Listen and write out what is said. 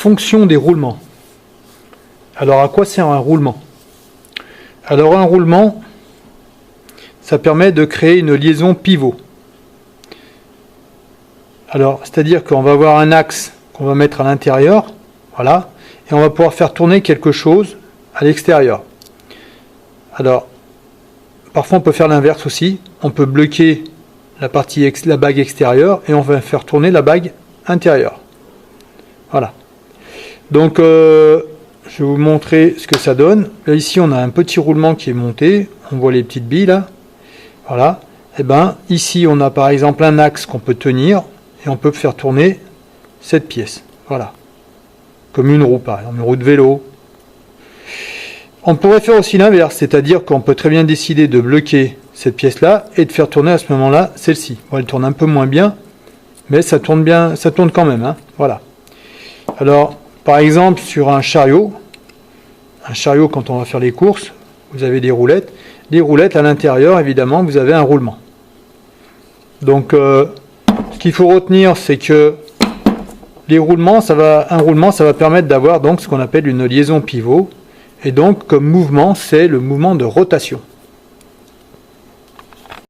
fonction des roulements. Alors à quoi sert un roulement? Alors un roulement, ça permet de créer une liaison pivot. Alors, c'est-à-dire qu'on va avoir un axe qu'on va mettre à l'intérieur, voilà, et on va pouvoir faire tourner quelque chose à l'extérieur. Alors, parfois on peut faire l'inverse aussi, on peut bloquer la bague extérieure et on va faire tourner la bague intérieure. Voilà. Donc, je vais vous montrer ce que ça donne. Là, ici, on a un petit roulement qui est monté. On voit les petites billes là. Voilà. Et ben, ici, on a par exemple un axe qu'on peut tenir et on peut faire tourner cette pièce. Voilà. Comme une roue, par exemple, une roue de vélo. On pourrait faire aussi l'inverse, c'est-à-dire qu'on peut très bien décider de bloquer cette pièce-là et de faire tourner à ce moment-là celle-ci. Bon, elle tourne un peu moins bien, mais ça tourne bien, ça tourne quand même. Hein. Voilà. Alors, par exemple, sur un chariot, quand on va faire les courses, vous avez des roulettes. Les roulettes, à l'intérieur, évidemment, vous avez un roulement. Donc, ce qu'il faut retenir, c'est que les roulements, un roulement, ça va permettre d'avoir donc ce qu'on appelle une liaison pivot. Et donc, comme mouvement, c'est le mouvement de rotation.